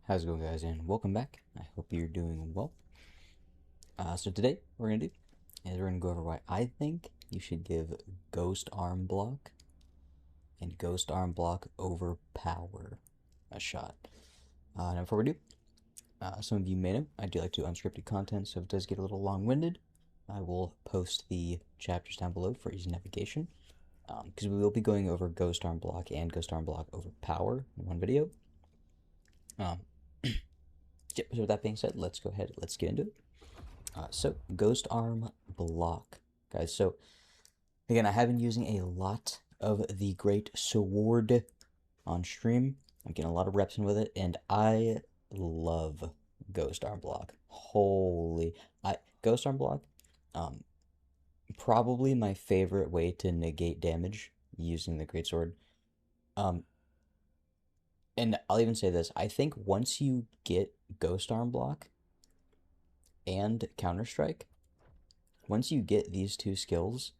How's it going, guys, and welcome back. I hope you're doing well. So today, what we're going to do is we're going to go over why I think you should give Ghost Arm Block and Ghost Arm Block Overpower a shot. Now before we do, some of you may know I do like to do unscripted content, so if it does get a little long-winded, I will post the chapters down below for easy navigation, because we will be going over Ghost Arm Block and Ghost Arm Block Overpower in one video. So with that being said, let's go ahead, let's get into it. So Ghost Arm Block, guys. So again, I have been using a lot of the Greatsword on stream. I'm getting a lot of reps in with it, and I love Ghost Arm Block. Ghost Arm Block, probably my favorite way to negate damage using the Greatsword. And I'll even say this, I think once you get Ghost Arm Block and Counter Strike, once you get these two skills,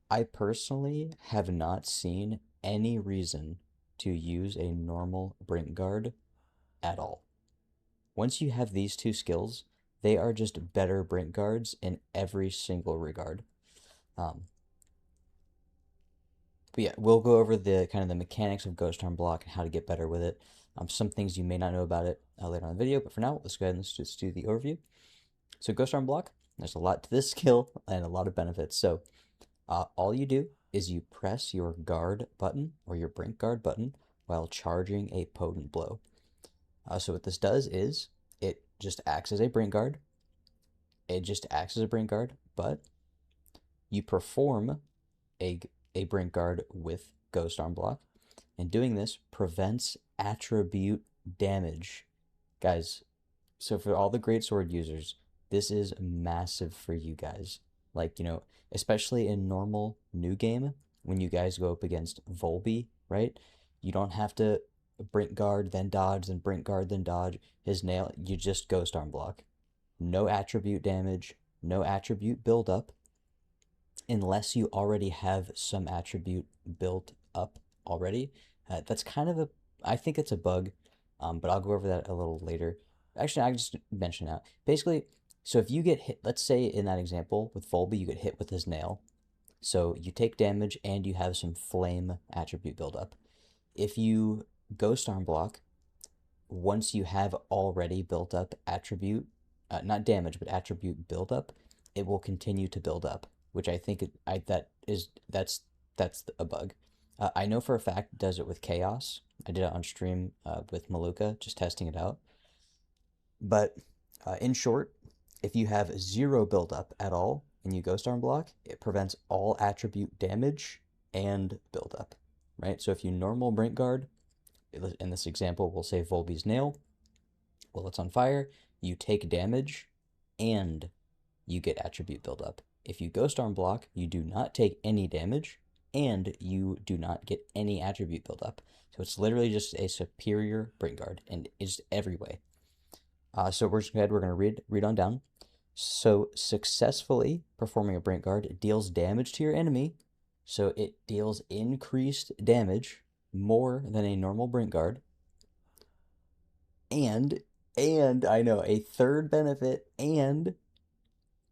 I personally have not seen any reason to use a normal Brink Guard at all. Once you have these two skills, they are just better Brink Guards in every single regard. But yeah, we'll go over the kind of the mechanics of Ghost Arm Block and how to get better with it. Some things you may not know about it later on in the video, but for now, let's go ahead and just do the overview. So Ghost Arm Block, there's a lot to this skill and a lot of benefits. So all you do is you press your guard button or your Brink Guard button while charging a potent blow. So what this does is it just acts as a Brink Guard. It just acts as a Brink Guard, but you perform a Brink Guard with Ghost Arm Block, and doing this prevents attribute damage. Guys, so for all the Greatsword users, this is massive for you guys. Like, you know, especially in normal new game, when you guys go up against Volby, right? You don't have to Brink Guard, then dodge, then Brink Guard, then dodge his nail. You just Ghost Arm Block. No attribute damage, no attribute build up, unless you already have some attribute built up already. That's kind of I think it's a bug, but I'll go over that a little later. Actually, I can just mention that. Basically, so if you get hit, let's say in that example with Volby, you get hit with his nail. So you take damage and you have some flame attribute build up. If you Ghost Arm Block, once you have already built up attribute, not damage, but attribute build up, it will continue to build up, which I think that's a bug. I know for a fact it does it with Chaos. I did it on stream with Maluka, just testing it out. But in short, if you have zero buildup at all and you Ghost Arm Block, it prevents all attribute damage and buildup, right? So if you normal Brink Guard, in this example, we'll say Volby's nail, well, it's on fire, you take damage and you get attribute buildup. If you Ghost Arm Block, you do not take any damage, and you do not get any attribute buildup. So it's literally just a superior Brink Guard, and it's every way. So we're going to read on down. So successfully performing a Brink Guard deals damage to your enemy, so it deals increased damage more than a normal Brink Guard. And I know a third benefit, and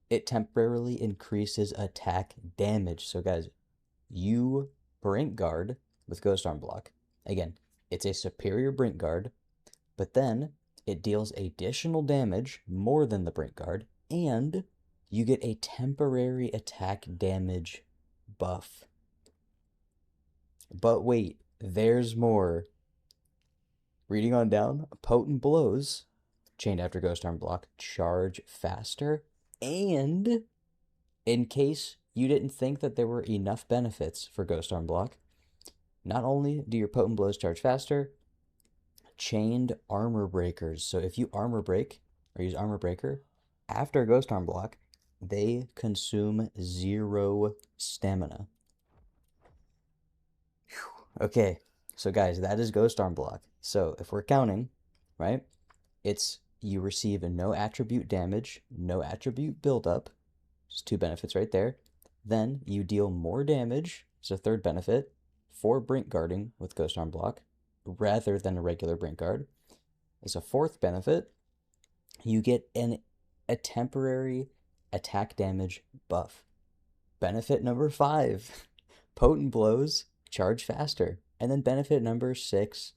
it temporarily increases attack damage. So guys, you Brink Guard with Ghost Arm Block. Again, it's a superior Brink Guard, but then it deals additional damage more than the Brink Guard, and you get a temporary attack damage buff. But wait, there's more. Reading on down, potent blows, chained after Ghost Arm Block, charge faster, and in case you didn't think that there were enough benefits for Ghost Arm Block, not only do your potent blows charge faster, chained armor breakers. So if you armor break or use armor breaker after Ghost Arm Block, they consume 0 stamina. Whew. Okay, so guys, that is Ghost Arm Block. So if we're counting, right, it's you receive no attribute damage, no attribute buildup. Just 2 benefits right there. Then you deal more damage, it's a third benefit, for Brink Guarding with Ghost Arm Block, rather than a regular Brink Guard. as a fourth benefit, you get a temporary attack damage buff. Benefit number 5, potent blows charge faster. And then benefit number 6,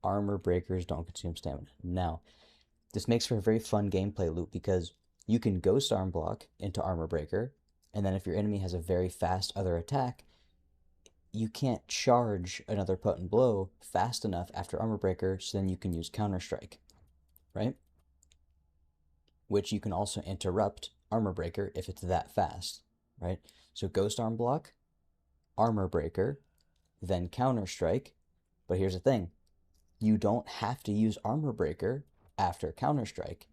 armor breakers don't consume stamina. Now, this makes for a very fun gameplay loop because you can ghost arm block into armor breaker, and then if your enemy has a very fast other attack, you can't charge another potent blow fast enough after armor breaker, so then you can use counter strike, right? Which you can also interrupt armor breaker if it's that fast, right? So ghost arm block, armor breaker, then counter strike. But here's the thing, you don't have to use armor breaker after counter strike.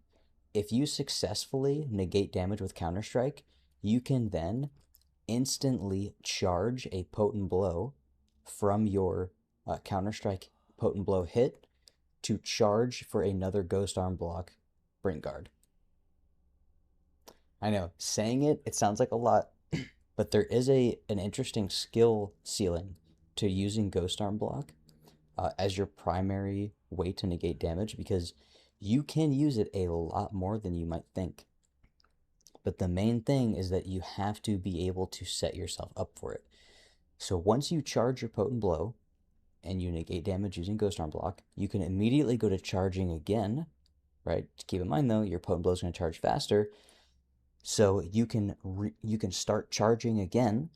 If you successfully negate damage with counter strike, you can then instantly charge a potent blow from your counter strike potent blow hit to charge for another ghost arm block brink guard. I know, saying it sounds like a lot, but there is an interesting skill ceiling to using ghost arm block as your primary way to negate damage, because you can use it a lot more than you might think. But the main thing is that you have to be able to set yourself up for it. So once you charge your potent blow and you negate damage using ghost arm block, you can immediately go to charging again, right? Keep in mind though, your potent blow is going to charge faster. So you can start charging again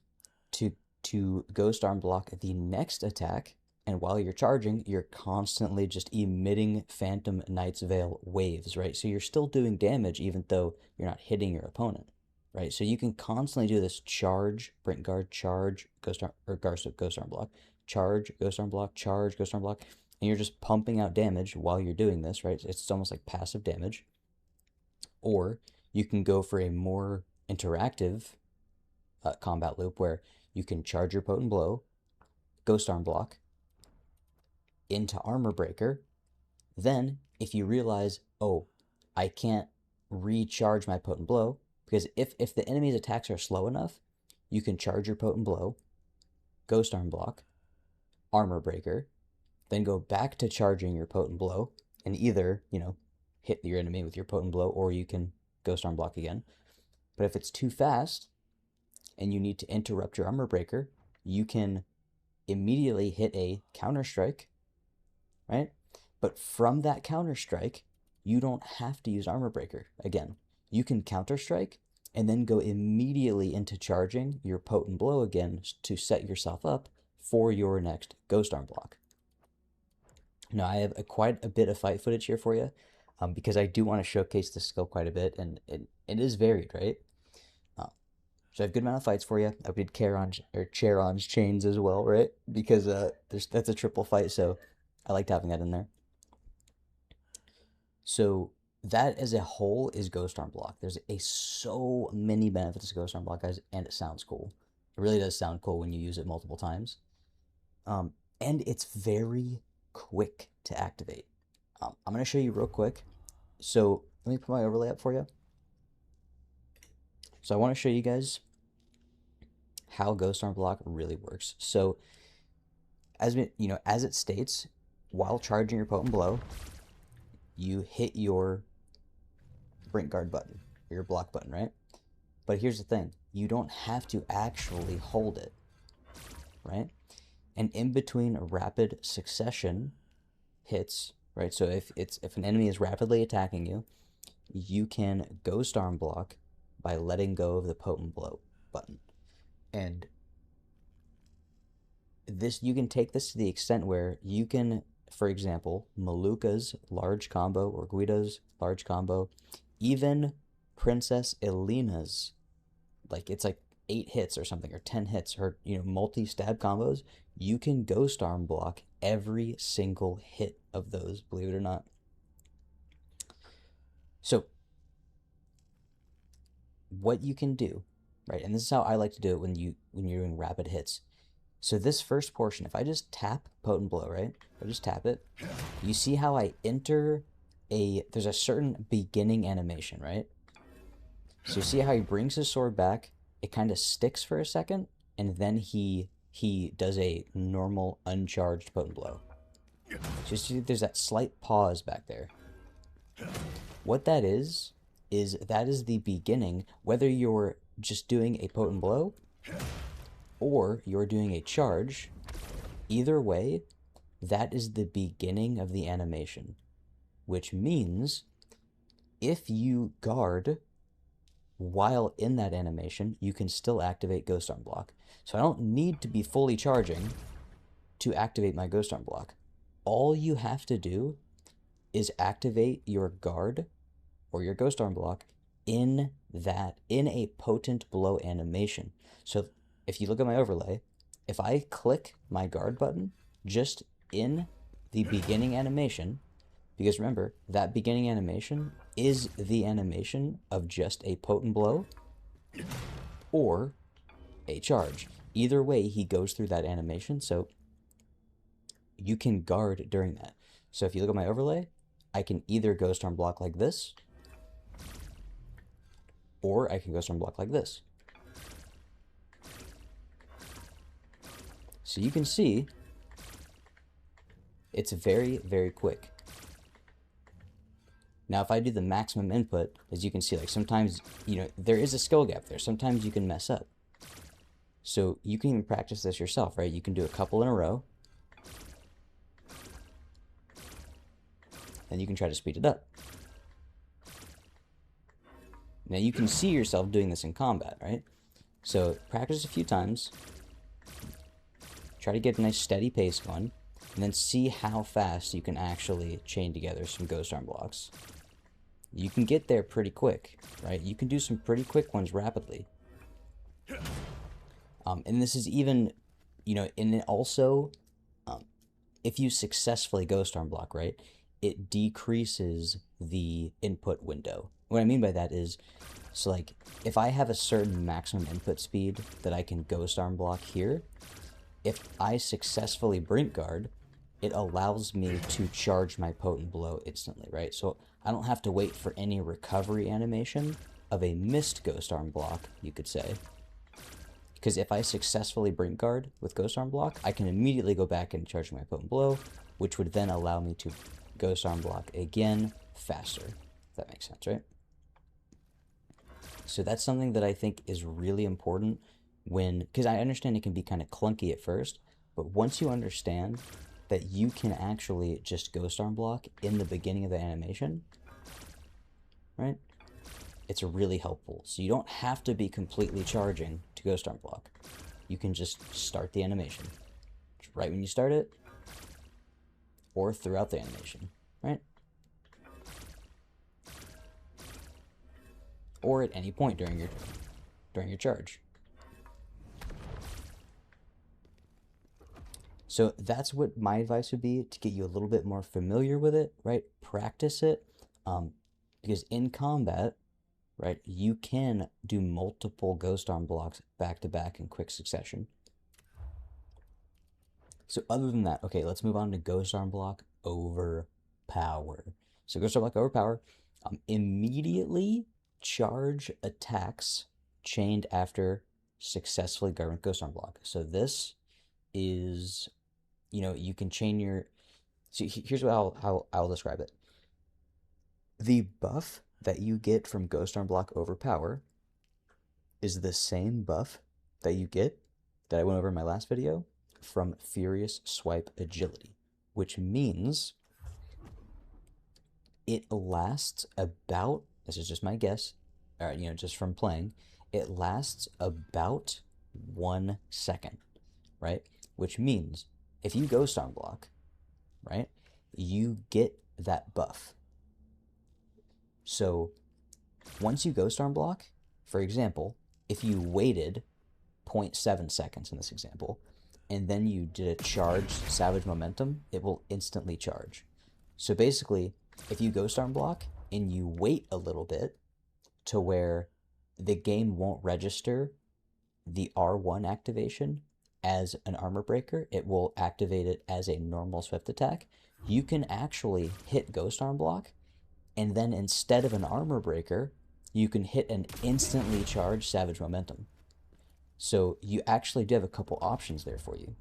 to ghost arm block the next attack, and while you're charging, you're constantly just emitting Phantom Knight's Veil waves, right? So you're still doing damage even though you're not hitting your opponent, right? So you can constantly do this charge, brink guard, charge, ghost arm block, charge, ghost arm block, charge, ghost arm block, and you're just pumping out damage while you're doing this, right? It's almost like passive damage. Or you can go for a more interactive combat loop where you can charge your potent blow, ghost arm block, into armor breaker. Then if you realize, oh, I can't recharge my potent blow, because if the enemy's attacks are slow enough, you can charge your potent blow, ghost arm block, armor breaker, then go back to charging your potent blow and either, hit your enemy with your potent blow, or you can ghost arm block again. But if it's too fast and you need to interrupt your armor breaker, you can immediately hit a counter strike, right? But from that counter strike, you don't have to use armor breaker again. You can counter strike and then go immediately into charging your potent blow again to set yourself up for your next ghost arm block. Now I have quite a bit of fight footage here for you, because I do want to showcase this skill quite a bit, and it is varied, right? So I have a good amount of fights for you. I did Charon's chains as well, right? Because that's a triple fight, so I liked having that in there. So that as a whole is ghost arm block. There's so many benefits to ghost arm block, guys, and it sounds cool. It really does sound cool when you use it multiple times. And it's very quick to activate. I'm going to show you real quick. So let me put my overlay up for you. So I want to show you guys how ghost arm block really works. So as it states, while charging your potent blow, you hit your brink guard button, or your block button, right? But here's the thing, you don't have to actually hold it, right? And in between rapid succession hits, right? So if an enemy is rapidly attacking you, you can ghost arm block by letting go of the potent blow button. And this, you can take this to the extent where you can, for example, Maluka's large combo or Guido's large combo, even Princess Elena's, it's like 8 hits or something, or 10 hits, or multi-stab combos, you can ghost arm block every single hit of those, believe it or not. So what you can do, right, and this is how I like to do it when you're doing rapid hits. So this first portion, if I just tap potent blow, right, I just tap it, you see how I enter there's a certain beginning animation, right? So you see how he brings his sword back, it kind of sticks for a second, and then he does a normal uncharged potent blow. So you see there's that slight pause back there. What that is that is the beginning, whether you're just doing a potent blow or you're doing a charge, either way, that is the beginning of the animation, which means if you guard while in that animation, you can still activate Ghost Arm block. So I don't need to be fully charging to activate my Ghost Arm block. All you have to do is activate your guard or your Ghost Arm block in a potent blow animation. So if you look at my overlay, if I click my guard button just in the beginning animation, because remember, that beginning animation is the animation of just a potent blow or a charge. Either way, he goes through that animation, so you can guard during that. So if you look at my overlay, I can either Ghost Arm block like this, or I can Ghost Arm block like this. So you can see it's very, very quick. Now, if I do the maximum input, as you can see, like sometimes, there is a skill gap there. Sometimes you can mess up. So you can even practice this yourself, right? You can do a couple in a row. And you can try to speed it up. Now you can see yourself doing this in combat, right? So practice a few times. Try to get a nice steady pace going. And then see how fast you can actually chain together some Ghost Arm blocks. You can get there pretty quick, right? You can do some pretty quick ones rapidly. And this is even, and it also, if you successfully Ghost Arm block, right, it decreases the input window. What I mean by that is, so like, if I have a certain maximum input speed that I can Ghost Arm block here, if I successfully Brink Guard, it allows me to charge my potent blow instantly, right? So I don't have to wait for any recovery animation of a missed Ghost Arm block, you could say. Because if I successfully Brink Guard with Ghost Arm block, I can immediately go back and charge my potent blow, which would then allow me to Ghost Arm block again faster. If that makes sense, right? So that's something that I think is really important because I understand it can be kind of clunky at first, but once you understand that you can actually just Ghost Arm block in the beginning of the animation, right? It's really helpful. So you don't have to be completely charging to Ghost Arm block. You can just start the animation right when you start it, or throughout the animation, right? Or at any point during your charge. So that's what my advice would be, to get you a little bit more familiar with it, right? Practice it, because in combat, right, you can do multiple Ghost Arm blocks back to back in quick succession. So other than that, okay, let's move on to Ghost Arm block Overpower. So Ghost Arm block Overpower, immediately charge attacks chained after successfully guarding Ghost Arm block. So this is, you can chain your. So here's how I'll describe it. The buff that you get from Ghost Arm block Overpower is the same buff that you get, that I went over in my last video, from Furious Swipe Agility, which means it lasts about, this is just my guess, just from playing, it lasts about 1 second, right? Which means if you Ghost Arm block, right, you get that buff. So once you Ghost Arm block, for example, if you waited 0.7 seconds in this example, and then you did a charged Savage Momentum, it will instantly charge. So basically, if you Ghost Arm block and you wait a little bit to where the game won't register the R1 activation as an armor breaker, it will activate it as a normal swift attack, you can actually hit Ghost Arm block, and then instead of an armor breaker, you can hit an instantly charged Savage Momentum. So you actually do have a couple options there for you.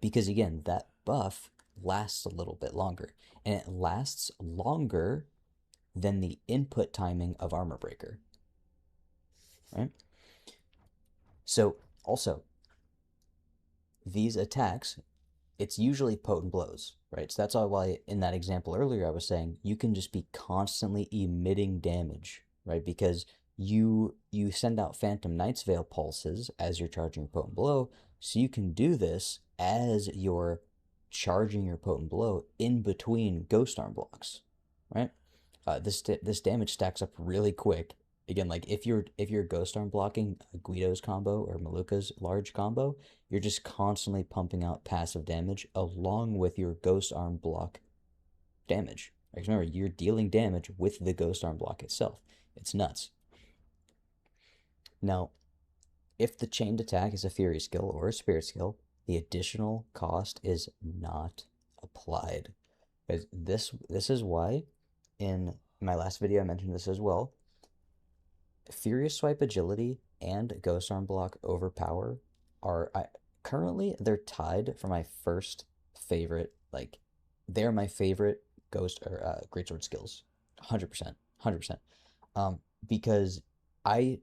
Because again, that buff lasts a little bit longer. And it lasts longer than the input timing of Armor Breaker, right? So also, these attacks, it's usually potent blows, right? So that's why in that example earlier I was saying you can just be constantly emitting damage, right? Because you send out Phantom Knight's Veil pulses as you're charging your potent blow, so you can do this as you're charging your potent blow in between Ghost Arm blocks, right? This damage stacks up really quick. Again, like if you're Ghost Arm blocking Guido's combo or Maluka's large combo, you're just constantly pumping out passive damage along with your Ghost Arm block damage. Like remember, you're dealing damage with the Ghost Arm block itself. It's nuts. Now, if the chained attack is a Fury skill or a Spirit skill, the additional cost is not applied. This is why in my last video I mentioned this as well. Furious Swipe Agility and Ghost Arm Block Overpower currently they're tied for my first favorite. Like they're my favorite Ghost or Greatsword skills, 100%, 100%. Because I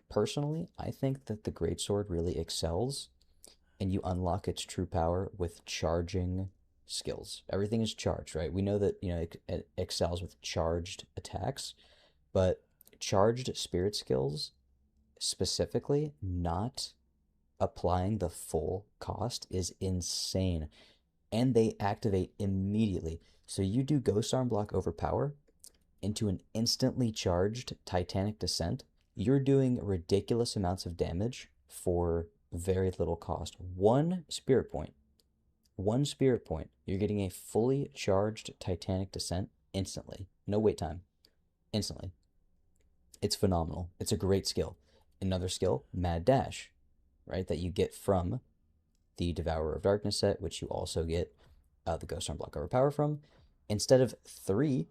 personally I think that the Greatsword really excels, and you unlock its true power with charging skills. Everything is charged, right? We know that it excels with charged attacks, but charged spirit skills specifically not applying the full cost is insane, and they activate immediately. So you do Ghost Arm Block Overpower into an instantly charged Titanic Descent, you're doing ridiculous amounts of damage for very little cost. One spirit point, you're getting a fully charged Titanic Descent instantly. No wait time, instantly. It's phenomenal. It's a great skill. Another skill, Mad Dash, right? That you get from the Devourer of Darkness set, which you also get the Ghost Arm Block Overpower from. Instead of 3,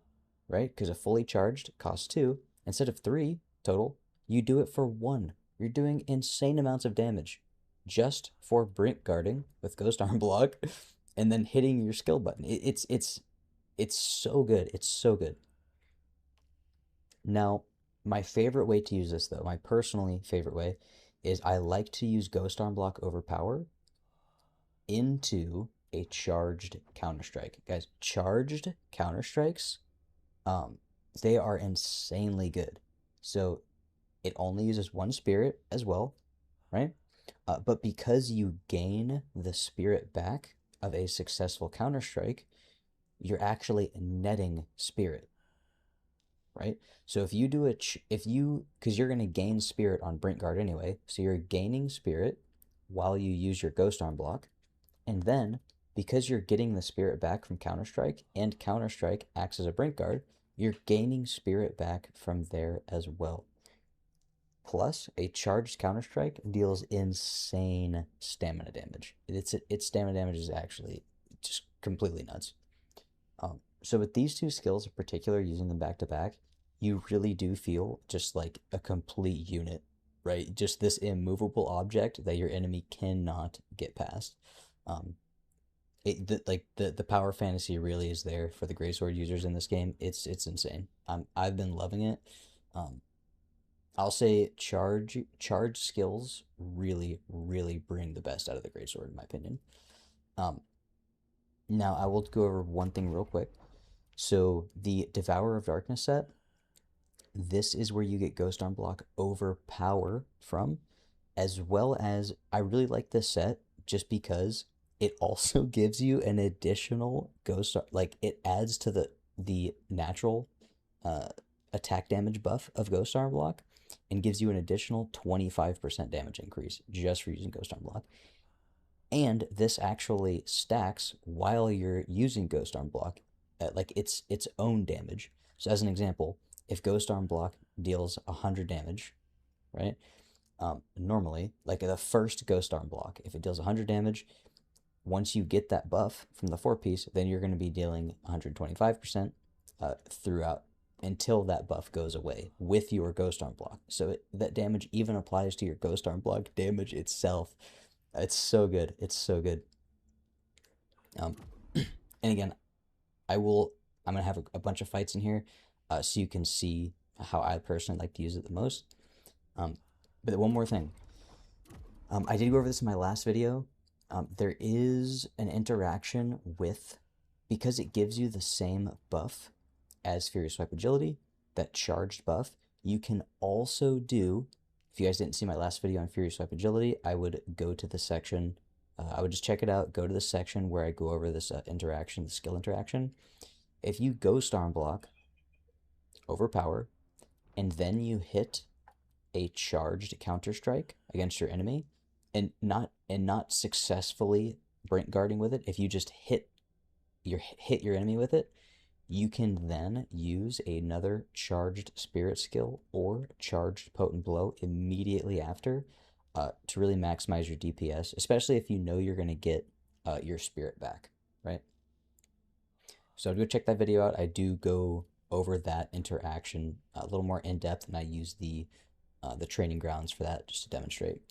right? Because a fully charged costs 2. Instead of 3 total, you do it for 1. You're doing insane amounts of damage just for Brink guarding with Ghost Arm Block and then hitting your skill button. It's so good. It's so good. Now, my favorite way to use this, though, my personally favorite way, is I like to use Ghost Arm Block Overpower into a charged Counter-Strike. Guys, charged Counter-Strikes, they are insanely good. So it only uses 1 spirit as well, right? But because you gain the spirit back of a successful Counter-Strike, you're actually netting spirit, right? So if you do because you're going to gain spirit on Brink Guard anyway, so you're gaining spirit while you use your Ghost Arm Block, and then because you're getting the spirit back from Counter-Strike, and Counter-Strike acts as a Brink Guard, you're gaining spirit back from there as well. Plus, a charged Counter-Strike deals insane stamina damage. Its stamina damage is actually just completely nuts. So with these two skills in particular, using them back to back, you really do feel just like a complete unit, right? Just this immovable object that your enemy cannot get past. The power fantasy really is there for the Greatsword users in this game. It's insane. I've been loving it. I'll say charge skills really bring the best out of the Greatsword in my opinion. Now I will go over one thing real quick. So the Devourer of Darkness set, this is where you get Ghost Arm Block Overpower from, as well as I really like this set just because it also gives you an additional like it adds to the natural attack damage buff of Ghost Arm Block and gives you an additional 25% damage increase just for using Ghost Arm Block. And this actually stacks while you're using Ghost Arm Block at like its own damage. So as an example, if Ghost Arm Block deals 100 damage, right? Normally, like the first Ghost Arm Block, if it deals 100 damage, once you get that buff from the 4-piece, then you're going to be dealing 125% throughout until that buff goes away with your Ghost Arm Block. So that damage even applies to your Ghost Arm Block damage itself. It's so good. It's so good. And again, I'm gonna have a bunch of fights in here, so you can see how I personally like to use it the most. But one more thing, I did go over this in my last video. There is an interaction with, because it gives you the same buff as Furious Swipe Agility, that charged buff. You can also do, if you guys didn't see my last video on Furious Swipe Agility, I would go to the section, I would just check it out, go to the section where I go over this interaction, the skill interaction. If you Ghost Arm block, Overpower, and then you hit a charged counter strike against your enemy, and not successfully brink guarding with it, if you just hit your enemy with it, you can then use another charged spirit skill or charged potent blow immediately after, to really maximize your DPS, especially if you know you're going to get your spirit back, right? So go check that video out. I do go over that interaction a little more in depth, and I use the training grounds for that just to demonstrate.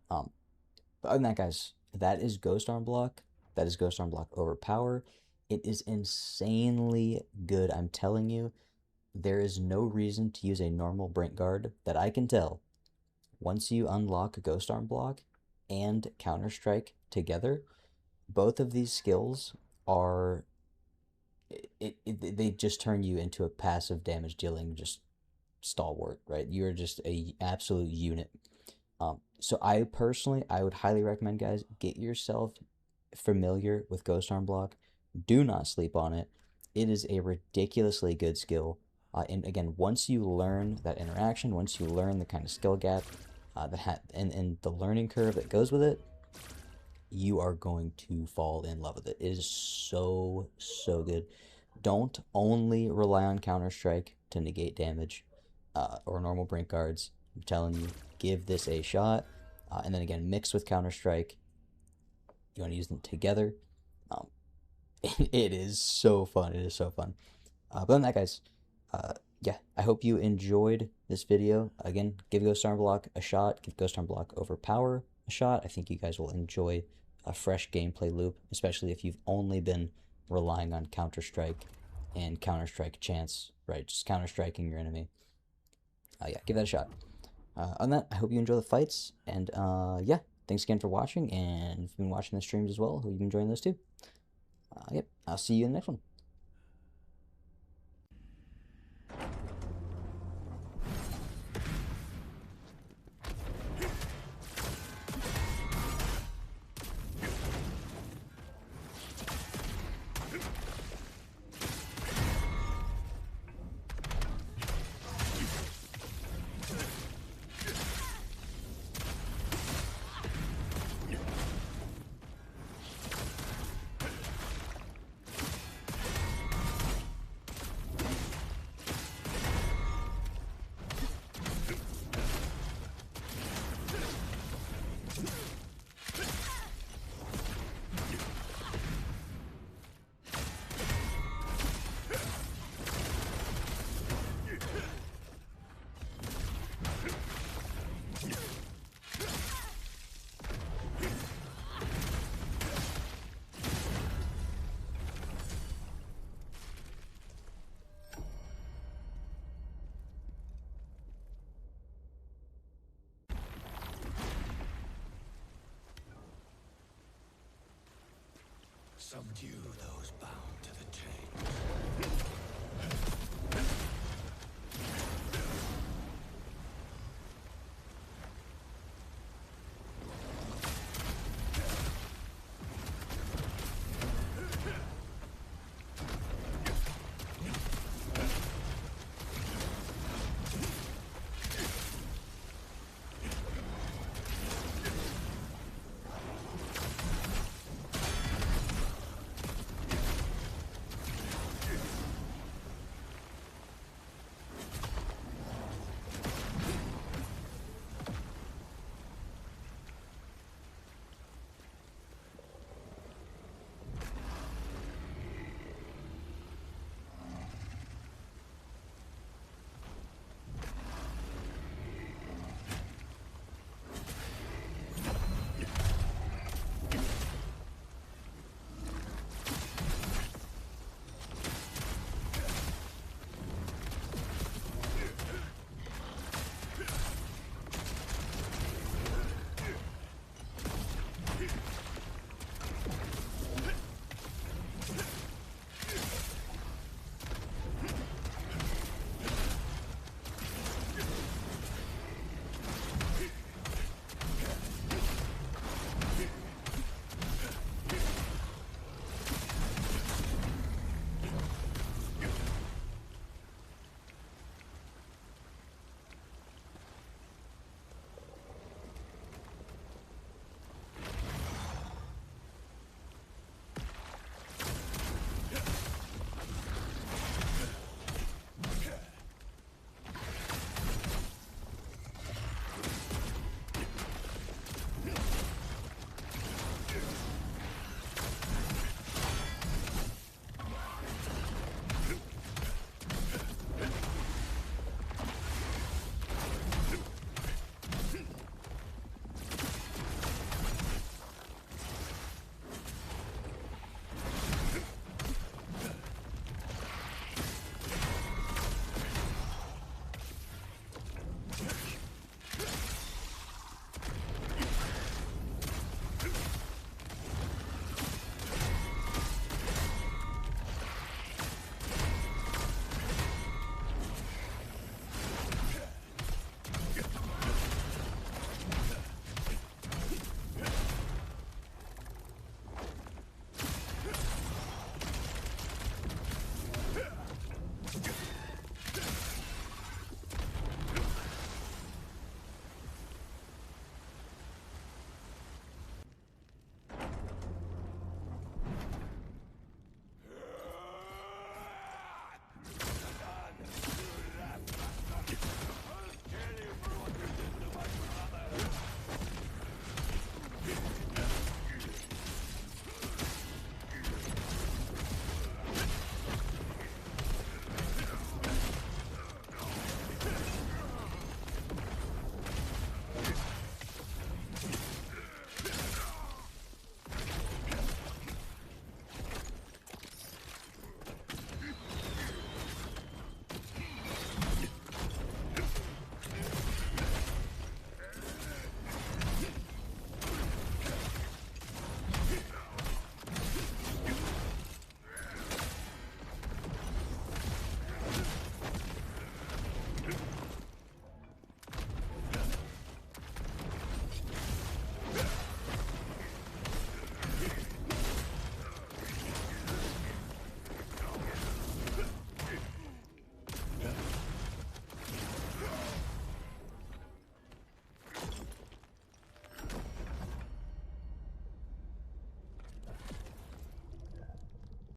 But other than that, guys, that is Ghost Arm block. That is Ghost Arm block Overpower. It is insanely good. I'm telling you, there is no reason to use a normal brink guard that I can tell. Once you unlock a Ghost Arm block and Counter Strike together, both of these skills are they just turn you into a passive damage dealing just stalwart, right? You're just a absolute unit. So I personally, I would highly recommend, guys, get yourself familiar with Ghost Arm block. Do not sleep on it. It is a ridiculously good skill. And again, once you learn that interaction, once you learn the kind of skill gap and the learning curve that goes with it, you are going to fall in love with it. It is so, so good. Don't only rely on Counter-Strike to negate damage, or normal brink guards. I'm telling you, give this a shot. And then again, mix with Counter-Strike. You want to use them together. Um, it is so fun. It is so fun. But other than that, guys, yeah, I hope you enjoyed this video. Again, give Ghost Arm block a shot. Give Ghost Arm block Overpower a shot. I think you guys will enjoy a fresh gameplay loop, especially if you've only been relying on Counter-Strike and Counter-Strike chance, right? Just counter-striking your enemy. Yeah, give that a shot. Other than that, I hope you enjoy the fights, and yeah, thanks again for watching, and if you've been watching the streams as well, hope you've been enjoying those too. Yep, I'll see you in the next one. Subdue those bound to the chains.